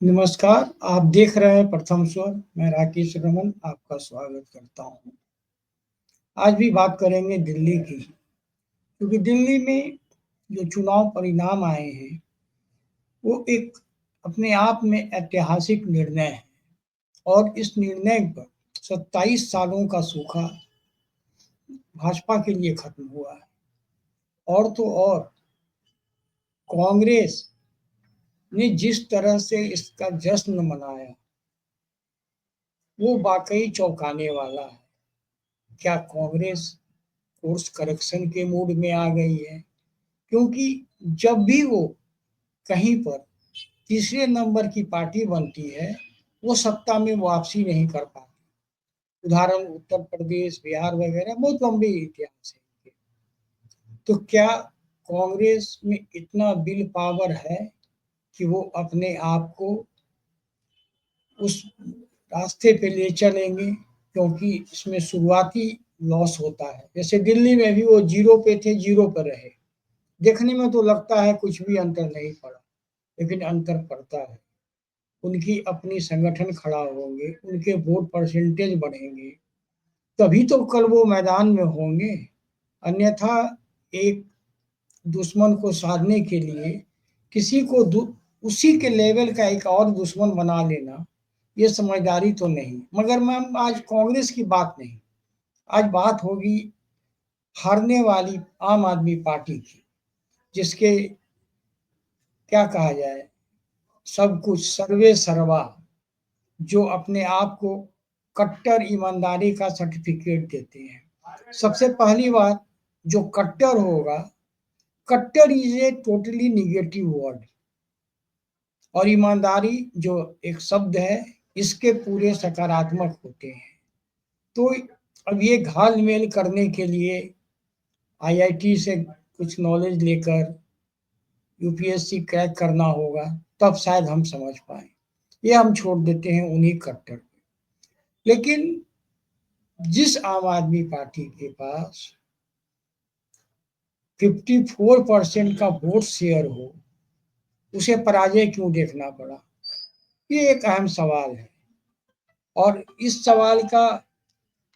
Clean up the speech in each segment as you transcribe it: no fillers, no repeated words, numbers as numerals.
नमस्कार, आप देख रहे हैं प्रथम स्वर, मैं राकेश रमन आपका स्वागत करता हूँ। आज भी बात करेंगे दिल्ली की, क्योंकि दिल्ली में जो चुनाव परिणाम आए हैं, वो एक अपने आप में ऐतिहासिक निर्णय है और इस निर्णय पर 27 सालों का सूखा भाजपा के लिए खत्म हुआ है। और तो और कांग्रेस ने जिस तरह से इसका जश्न मनाया, वो वाकई चौंकाने वाला है। क्या कांग्रेस कोर्स करेक्शन के मूड में आ गई है? क्योंकि जब भी वो कहीं पर तीसरे नंबर की पार्टी बनती है, वो सत्ता में वापसी नहीं कर पाती। उदाहरण उत्तर प्रदेश, बिहार वगैरह बहुत लंबे इतिहास है इनके। तो क्या कांग्रेस में इतना विल पावर है कि वो अपने आप को उस रास्ते पे ले चलेंगे? क्योंकि इसमें शुरुआती लॉस होता है। जैसे दिल्ली में भी वो जीरो पे थे, जीरो पर रहे। देखने में तो लगता है कुछ भी अंतर नहीं पड़ा, लेकिन अंतर पड़ता है। उनकी अपनी संगठन खड़ा होंगे, उनके वोट परसेंटेज बढ़ेंगे, तभी तो कल वो मैदान में होंगे। अन्यथा एक दुश्मन को साधने के लिए किसी को उसी के लेवल का एक और दुश्मन बना लेना, ये समझदारी तो नहीं। मगर मैम, आज कांग्रेस की बात नहीं, आज बात होगी हारने वाली आम आदमी पार्टी की, जिसके क्या कहा जाए, सब कुछ सर्वे सर्वा, जो अपने आप को कट्टर ईमानदारी का सर्टिफिकेट देते हैं। सबसे पहली बात, जो कट्टर होगा, कट्टर is a totally negative word, और ईमानदारी जो एक शब्द है, इसके पूरे सकारात्मक होते हैं। तो अब ये घाल मेल करने के लिए आईआईटी से कुछ नॉलेज लेकर यूपीएससी क्रैक करना होगा, तब शायद हम समझ पाए। ये हम छोड़ देते हैं उन्हीं कट्टर पे। लेकिन जिस आम आदमी पार्टी के पास 54% का वोट शेयर हो, उसे पराजय क्यों देखना पड़ा? ये एक अहम सवाल है, और इस सवाल का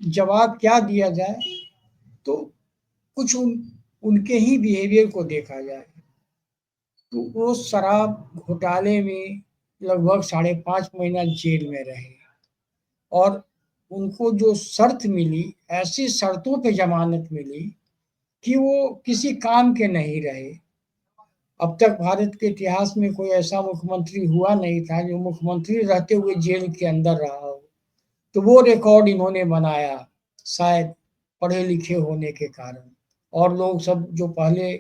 जवाब क्या दिया जाए, तो कुछ उनके ही बिहेवियर को देखा जाए। तो वो शराब घोटाले में लगभग 5.5 महीना जेल में रहे, और उनको जो शर्त मिली, ऐसी शर्तों पे जमानत मिली कि वो किसी काम के नहीं रहे। अब तक भारत के इतिहास में कोई ऐसा मुख्यमंत्री हुआ नहीं था जो मुख्यमंत्री रहते हुए जेल के अंदर रहा हो। तो वो रिकॉर्ड इन्होंने बनाया, शायद पढ़े लिखे होने के कारण। और लोग सब जो पहले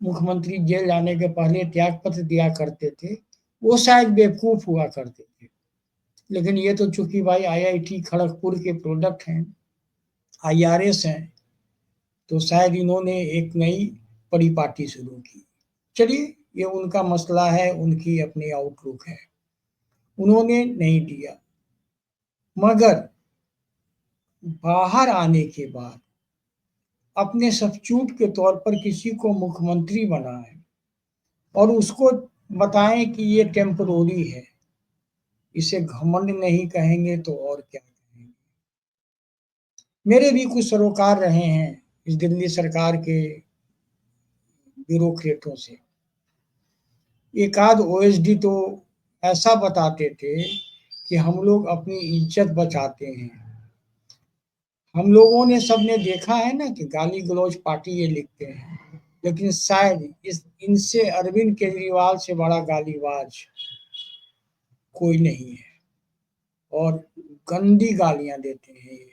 मुख्यमंत्री जेल जाने के पहले त्याग पत्र दिया करते थे, वो शायद बेवकूफ हुआ करते थे। लेकिन ये तो चूंकि भाई आईआईटी खड़गपुर के प्रोडक्ट हैं, आईआरएस हैं, तो शायद इन्होंने एक नई परिपाटी शुरू की। चलिए, ये उनका मसला है, उनकी अपनी आउटलुक है, उन्होंने नहीं दिया। मगर बाहर आने के बाद अपने सब्स्टिट्यूट के तौर पर किसी को मुख्यमंत्री बनाएं और उसको बताएं कि ये टेम्परोरी है, इसे घमंड नहीं कहेंगे तो और क्या कहेंगे। मेरे भी कुछ सरोकार रहे हैं इस दिल्ली सरकार के ब्यूरोक्रेटों से। एक आध ओएसडी तो ऐसा बताते थे कि हम लोग अपनी इज्जत बचाते हैं। हम लोगों ने सबने देखा है ना कि गाली गलौज पार्टी ये लिखते हैं, लेकिन शायद इस इनसे अरविंद केजरीवाल से बड़ा गालीबाज कोई नहीं है, और गंदी गालियां देते हैं ये।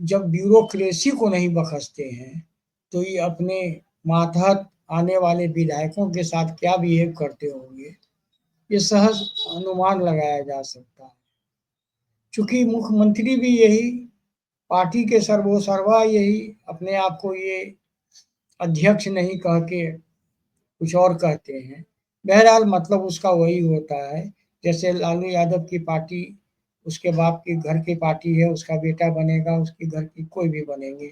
जब ब्यूरोक्रेसी को नहीं बखसते हैं, तो ये अपने मातहत आने वाले विधायकों के साथ क्या बिहेव करते होंगे, ये सहज अनुमान लगाया जा सकता है। चूंकि मुख्यमंत्री भी यही, पार्टी के सर्वोसर्वा यही, अपने आप को ये अध्यक्ष नहीं कह के कुछ और कहते हैं। बहरहाल मतलब उसका वही होता है। जैसे लालू यादव की पार्टी उसके बाप के घर की पार्टी है, उसका बेटा बनेगा, उसके घर की कोई भी बनेंगे।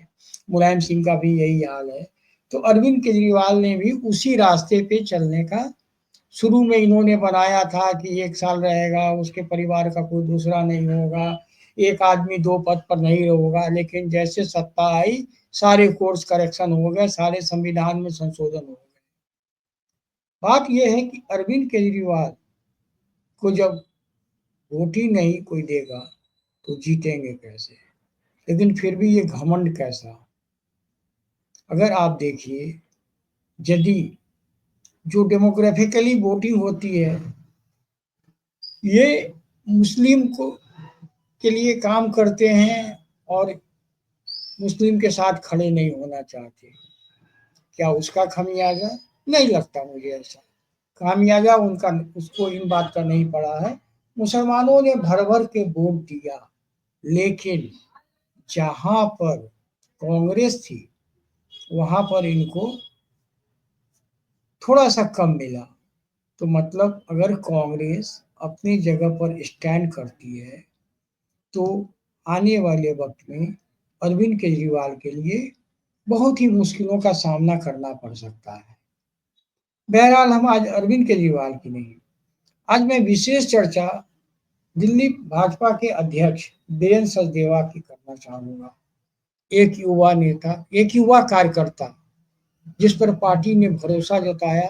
मुलायम सिंह का भी यही हाल है। तो अरविंद केजरीवाल ने भी उसी रास्ते पे चलने का शुरू में इन्होंने बनाया था कि 1 साल रहेगा, उसके परिवार का कोई दूसरा नहीं होगा, एक आदमी 2 पद पर नहीं होगा, लेकिन जैसे सत्ता आई, सारे कोर्स करेक्शन हो गए, सारे संविधान में संशोधन हो गए। बात ये है कि अरविंद केजरीवाल को जब वोट ही नहीं कोई देगा, तो जीतेंगे कैसे? लेकिन फिर भी ये घमंड कैसा? अगर आप देखिए, यदि जो डेमोग्राफिकली वोटिंग होती है, ये मुस्लिम को के लिए काम करते हैं और मुस्लिम के साथ खड़े नहीं होना चाहते। क्या उसका खामियाजा? नहीं लगता मुझे ऐसा। खामियाजा उनका उसको इन बात का नहीं पड़ा है। मुसलमानों ने भर भर के वोट दिया, लेकिन जहां पर कांग्रेस थी वहां पर इनको थोड़ा सा कम मिला। तो मतलब अगर कांग्रेस अपनी जगह पर स्टैंड करती है, तो आने वाले वक्त में अरविंद केजरीवाल के लिए बहुत ही मुश्किलों का सामना करना पड़ सकता है। बहरहाल हम आज अरविंद केजरीवाल की नहीं, आज मैं विशेष चर्चा दिल्ली भाजपा के अध्यक्ष बीरेंद्र सचदेवा की करना चाहूंगा। एक युवा नेता, एक युवा कार्यकर्ता, जिस पर पार्टी ने भरोसा जताया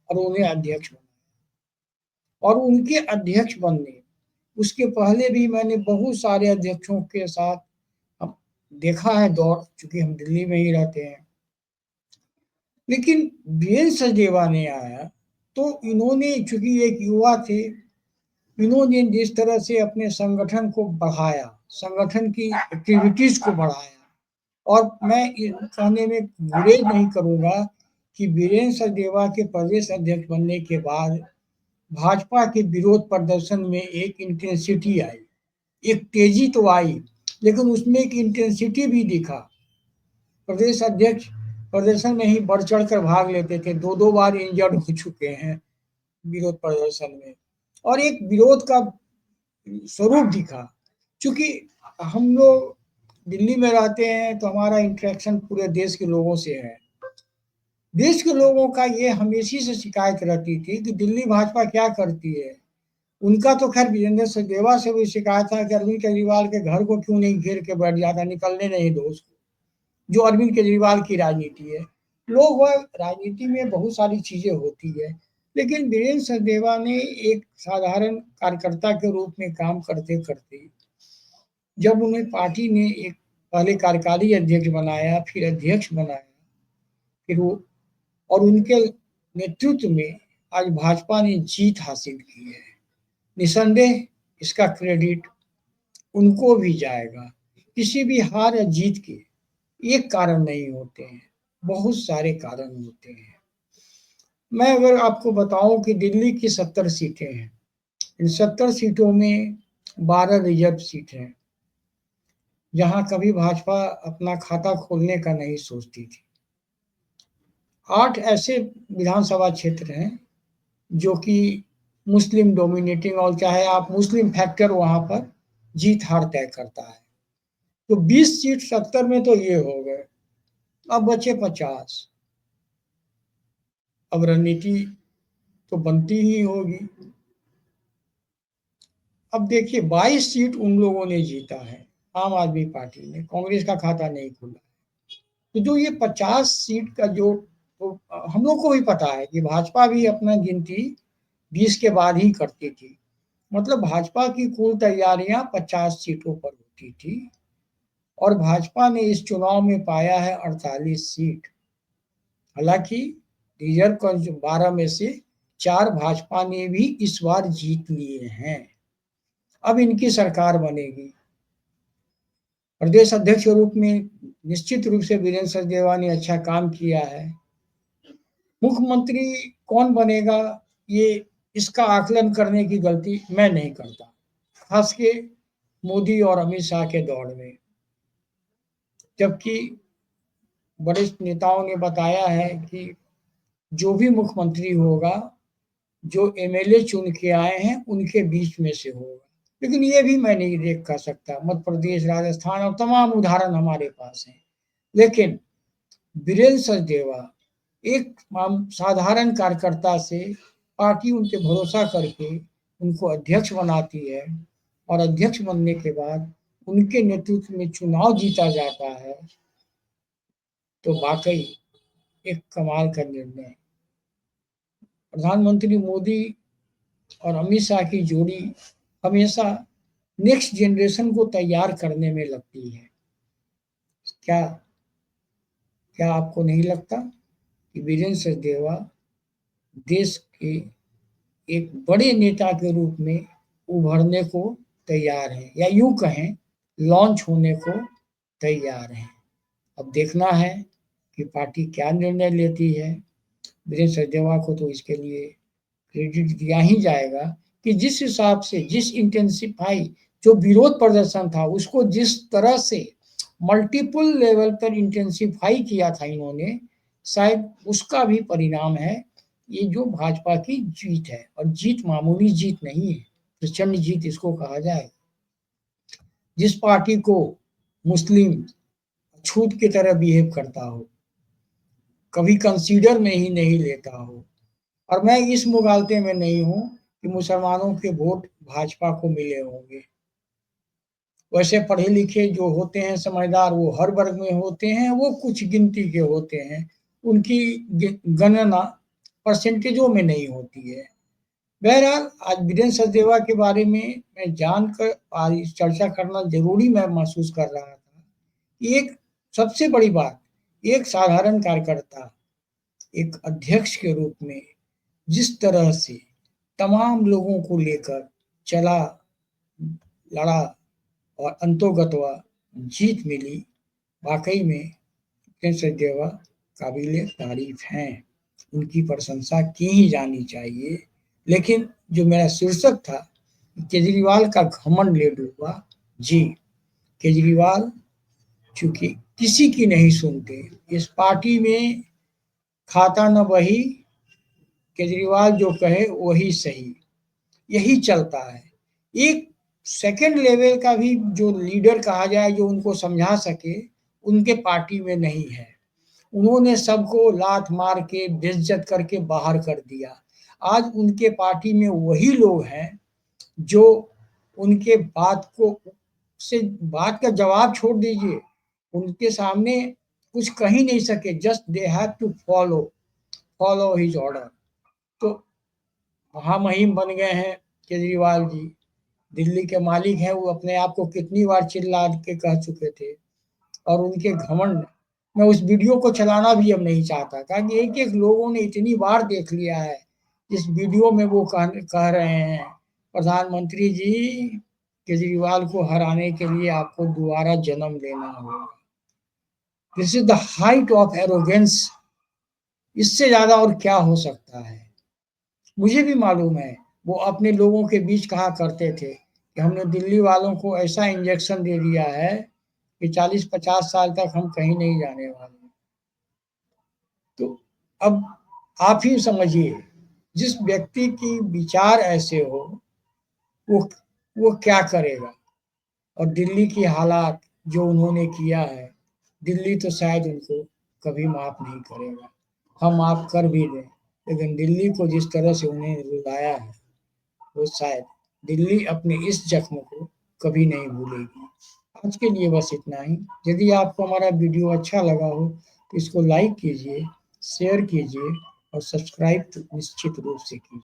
और उन्हें अध्यक्ष बनाया। और उनके अध्यक्ष बनने, उसके पहले भी मैंने बहुत सारे अध्यक्षों के साथ देखा है दौर, चूंकि हम दिल्ली में ही रहते हैं। लेकिन बीरेंद्र सचदेवा ने आया तो इन्होंने, चूंकि एक युवा थे, इन्होंने जिस तरह से अपने संगठन को बढ़ाया, संगठन की एक्टिविटीज को बढ़ाया, और मैं कहने में गुरेज नहीं करूंगा कि बीरेंद्र सचदेवा के प्रदेश अध्यक्ष बनने के बाद भाजपा के विरोध प्रदर्शन में एक इंटेंसिटी आई, एक तेजी तो आई, लेकिन उसमें एक इंटेंसिटी भी दिखा। प्रदेश अध्यक्ष प्रदर्शन में ही बढ़ चढ़ कर भाग लेते थे, 2 बार इंजर्ड हो चुके हैं विरोध प्रदर्शन में, और एक विरोध का स्वरूप दिखा। क्योंकि हम लोग दिल्ली में रहते हैं तो हमारा इंटरेक्शन पूरे देश के लोगों से है। देश के लोगों का ये हमेशा से शिकायत रहती थी कि दिल्ली भाजपा क्या करती है। उनका तो खैर बीरेंद्र सचदेवा से भी शिकायत था कि अरविंद केजरीवाल के घर को क्यों नहीं घेर के बैठ जाता, निकलने नहीं दो उसको, जो अरविंद केजरीवाल की राजनीति है। लोग वह राजनीति में बहुत सारी चीजें होती है, लेकिन बीरेंद्र सचदेवा ने एक साधारण कार्यकर्ता के रूप में काम करते करते, जब उन्हें पार्टी ने एक पहले कार्यकारी अध्यक्ष बनाया, फिर अध्यक्ष बनाया, फिर वो, और उनके नेतृत्व में आज भाजपा ने जीत हासिल की है। निसंदेह इसका क्रेडिट उनको भी जाएगा। किसी भी हार या जीत के एक कारण नहीं होते हैं, बहुत सारे कारण होते हैं। मैं अगर आपको बताऊं कि दिल्ली की 70 सीटें हैं, इन 70 सीटों में 12 रिजर्व सीट हैं, जहां कभी भाजपा अपना खाता खोलने का नहीं सोचती थी। 8 ऐसे विधानसभा क्षेत्र हैं जो कि मुस्लिम डोमिनेटिंग, और चाहे आप मुस्लिम फैक्टर वहां पर जीत हार तय करता है। तो 20 सीट 70 में तो ये हो गए, अब बचे 50। अब रणनीति तो बनती ही होगी। अब देखिए 22 सीट उन लोगों ने जीता है, आम आदमी पार्टी ने, कांग्रेस का खाता नहीं खुला। तो जो ये 50 सीट का जो, तो हम लोग को भी पता है कि भाजपा भी अपना गिनती 20 के बाद ही करती थी। मतलब भाजपा की कुल तैयारियां 50 सीटों पर होती थी, और भाजपा ने इस चुनाव में पाया है 48 सीट। हालांकि रिजर्व 12 में से 4 भाजपा ने भी इस बार जीत लिए हैं। अब इनकी सरकार बनेगी। प्रदेश अध्यक्ष के रूप में निश्चित रूप से बीरेंद्र सचदेवा ने अच्छा काम किया है। मुख्यमंत्री कौन बनेगा, ये इसका आकलन करने की गलती मैं नहीं करता, खास के मोदी और अमित शाह के दौर में। जबकि वरिष्ठ नेताओं ने बताया है कि जो भी मुख्यमंत्री होगा, जो एमएलए चुन के आए हैं उनके बीच में से होगा। लेकिन ये भी मैं नहीं देख कर सकता, मध्य प्रदेश, राजस्थान और तमाम उदाहरण हमारे पास हैं। लेकिन बीरेंद्र सचदेवा एक साधारण कार्यकर्ता से पार्टी उन पे भरोसा करके उनको अध्यक्ष बनाती है और अध्यक्ष बनने के बाद उनके नेतृत्व में चुनाव जीता जाता है, तो वाकई एक कमाल का निर्णय है। प्रधानमंत्री मोदी और अमित शाह की जोड़ी हमेशा नेक्स्ट जनरेशन को तैयार करने में लगती है। क्या क्या आपको नहीं लगता कि वीरेंद्र सचदेवा देश के एक बड़े नेता के रूप में उभरने को तैयार हैं, या यूं कहें लॉन्च होने को तैयार हैं? अब देखना है कि पार्टी क्या निर्णय लेती है। वीरेंद्र सचदेवा को तो इसके लिए क्रेडिट दिया ही जाएगा कि जिस हिसाब से, जिस इंटेंसिफाई जो विरोध प्रदर्शन था उसको जिस तरह से मल्टीपल लेवल पर इंटेंसिफाई किया था इन्होंने, शायद उसका भी परिणाम है ये जो भाजपा की जीत है। और जीत मामूली जीत नहीं है, प्रचंड जीत इसको कहा जाए। जिस पार्टी को मुस्लिम छूत की तरह बिहेव करता हो, कभी कंसीडर में ही नहीं लेता हो, और मैं इस मुगालते में नहीं हूं कि मुसलमानों के वोट भाजपा को मिले होंगे। वैसे पढ़े लिखे जो होते हैं, समझदार, वो हर वर्ग में होते हैं, वो कुछ गिनती के होते हैं, उनकी गणना परसेंटेजों में नहीं होती है। बहरहाल आज वीरेंद्र सचदेवा के बारे में मैं जानकर आज चर्चा करना जरूरी मैं महसूस कर रहा था। एक सबसे बड़ी बात, एक साधारण कार्यकर्ता एक अध्यक्ष के रूप में जिस तरह से तमाम लोगों को लेकर चला, लड़ा और अंतोगत्वा जीत मिली, वाकई में वीरेंद्र सचदेवा काबिले तारीफ हैं। उनकी प्रशंसा की ही जानी चाहिए। लेकिन जो मेरा शीर्षक था, केजरीवाल का घमंड ले डूबा। जी, केजरीवाल चूंकि किसी की नहीं सुनते, इस पार्टी में खाता न वही, केजरीवाल जो कहे वही सही, यही चलता है। एक सेकंड लेवल का भी जो लीडर कहा जाए जो उनको समझा सके, उनके पार्टी में नहीं है। उन्होंने सबको लात मार के बेइज्जत करके बाहर कर दिया। आज उनके पार्टी में वही लोग हैं जो उनके बात का जवाब छोड़ दीजिए, उनके सामने कुछ कह ही नहीं सके, just they have to follow his order. तो महामहिम बन गए हैं केजरीवाल जी, दिल्ली के मालिक हैं, वो अपने आप को कितनी बार चिल्ला के कह चुके थे। और उनके घमंड, मैं उस वीडियो को चलाना भी अब नहीं चाहता, क्योंकि एक एक लोगों ने इतनी बार देख लिया है। इस वीडियो में वो कह रहे हैं, प्रधानमंत्री जी, केजरीवाल को हराने के लिए आपको दोबारा जन्म लेना होगा। This is the height of arrogance. इससे ज्यादा और क्या हो सकता है? मुझे भी मालूम है, वो अपने लोगों के बीच कहा करते थे कि हमने दिल्ली वालों को ऐसा इंजेक्शन दे दिया है कि 40-50 साल तक हम कहीं नहीं जाने वाले। तो अब आप ही समझिए, जिस व्यक्ति की विचार ऐसे हो, वो वो क्या करेगा। और दिल्ली की हालात जो उन्होंने किया है, दिल्ली तो शायद उनको कभी माफ नहीं करेगा। हम माफ कर भी दें, लेकिन दिल्ली को जिस तरह से उन्हें रुलाया है, वो शायद दिल्ली अपने इस जख्म को कभी नहीं भूलेगी। आज के लिए बस इतना ही। यदि आपको हमारा वीडियो अच्छा लगा हो तो इसको लाइक कीजिए, शेयर कीजिए और सब्सक्राइब तो निश्चित रूप से कीजिए।